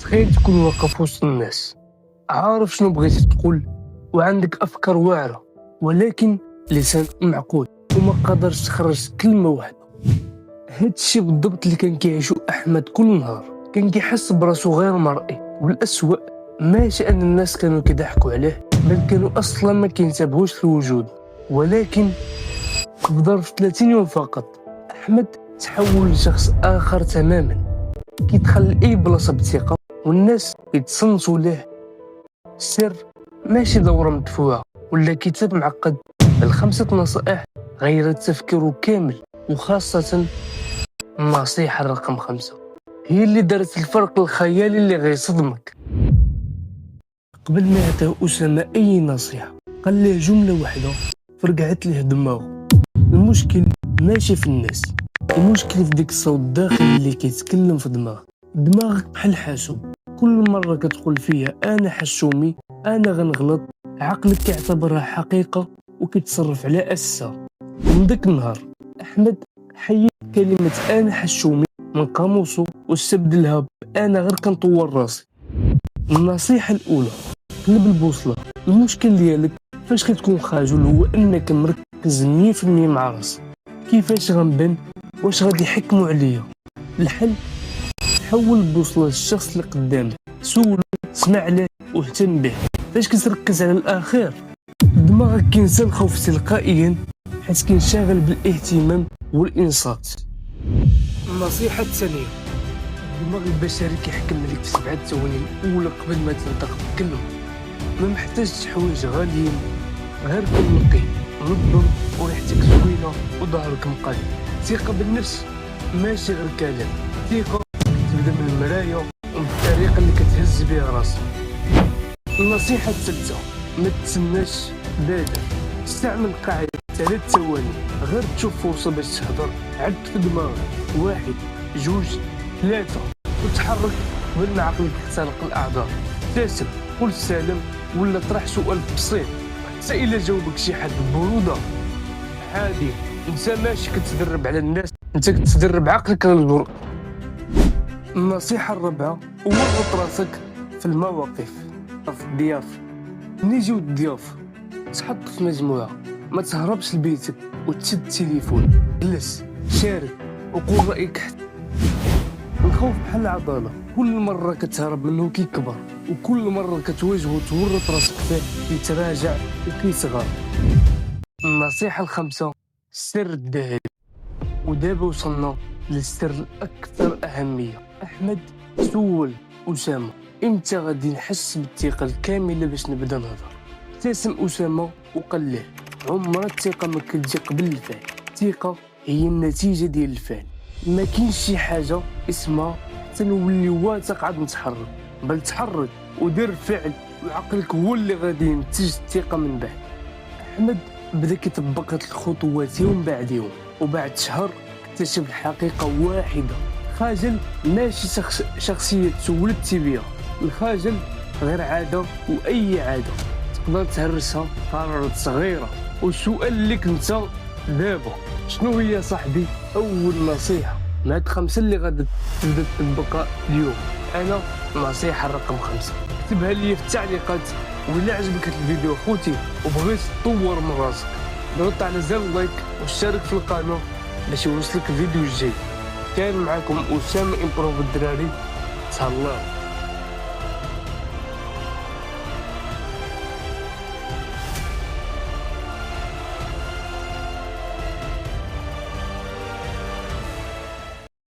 تخيل تكون واقف وسط الناس، عارف شنو بغيتي تقول وعندك أفكار واعرة، ولكن لسان معقود وما قادرش تخرج كلمة واحدة. هادشي بالضبط اللي كان كيعيشو أحمد كل نهار. كان كيحس براسو غير مرئي، والأسوأ ماشي أن الناس كانوا كيضحكوا عليه، بل كانوا أصلا ما كينتبهوش لوجوده. ولكن في ظرف 30 يوم فقط أحمد تحول لشخص آخر تماما. كيدخل أي بلاصة بثقة والناس كيتصنتوا ليه. السر ماشي دورة مدفوعة ولا كتاب معقد، بل 5 نصائح غيرت تفكيره كامل، وخاصة النصيحة رقم 5 هي اللي دارت الفرق الخيالي اللي غيصدمك. قبل ما يعطيه أسامة أي نصيحة قال ليه جملة واحدة فرقعت ليه دماغه: المشكل ماشي في الناس، المشكل في ديك الصوت الداخلي اللي كيتكلم في دماغك بحال حاسوب. كل مرة كتقول فيها أنا حشومي، أنا غنغلط، عقلك كيعتبرها حقيقة وكيتصرف على أساسها. من داك النهار أحمد حيد كلمة أنا حشومي من قاموسه واستبدلها بأنا غير كنطور راسي. النصيحة الأولى: قلب البوصلة. المشكل ديالك فاش كتكون خاجل هو أنك مركز 100% مع راسك. كيفاش غنبان؟ واش غادي يحكموا عليا؟ الحل: حول البوصلة للشخص اللي قدامك، سولو، اسمع عليه واهتم به. فاش كتركز على الأخير دماغك كينسى الخوف تلقائيا، حيت كينشغل بالاهتمام والإنصات. النصيحة الثانية: الدماغ البشري كيحكم عليك في 7 ثواني الأولى قبل ما تنطق بكلمة. ما محتاجش حوايج غاليين، غير كون نقي، منظم، وريحتك زوينة وظهرك مقاد. ثقة بالنفس ماشي غير كلام، ثقة تبدا من المراية ومن الطريقة اللي كتهز بها راسك. النصيحة الثالثة: ما تتسناش بادر. استعمل قاعدة 3 ثواني، غير تشوف فرصة باش تهضر، عد في دماغك 1 2 3 وتحرك قبل ما عقلك يخترق الأعذار. ابتسم، قول سلام، ولا طرح سؤال بسيط. حتى إلا جاوبك شي حد ببرودة عادي، انت ماشي كتدرب على الناس، انت كتدرب عقلك على الجرأة. النصيحة الرابعة: ورط راسك في المواقف، في الضيافة. ملي يجيو الضياف تحط في مجموعة، ما تهربش لبيتك وتشد التليفون، جلس، شارك وقول رأيك. الخوف بحال العضلة، كل مرة كتهرب منه كيكبر، وكل مرة كتواجهه تورط راسك فيه كيتراجع وكيصغر. النصيحة الخامسة: السر الذهبي. ودابا وصلنا للسر الأكثر أهمية. أحمد سول أسامة: إمتى غادي نحس بالثقة الكاملة باش نبدا نهضر؟ ابتسم أسامة وقال له: عمر الثقة ما كتجي قبل الفعل، الثقة هي النتيجة ديال الفعل. ما كاينش شي حاجة اسمها حتى نولي واثق عاد نتحرك، بل تحرك ودير الفعل، وعقلك هو اللي غادي ينتج الثقة من بعد. أحمد بدا كيطبق هاد الخطوات يوم بعد يوم، وبعد شهر اكتشف الحقيقة واحدة: الخجل ماشي شخصية تولدتي بها، الخجل غير عادة، وأي عادة تقدر تهرسها قرارات صغيرة. والسؤال اللي كنت دابا: شنو هي صاحبي أول نصيحة من هاد 5 اللي غادي تبدا تطبقها اليوم؟ أنا النصيحة رقم 5 اكتبها لي في التعليقات. وإلا عجبك هاد الفيديو خوتي وبغيت تطور من راسك، ضغط على زر اللايك واشترك في القناة باش يوصلك الفيديو الجاي. كان معكم أسامة إمبروف الدراري، تهلاو.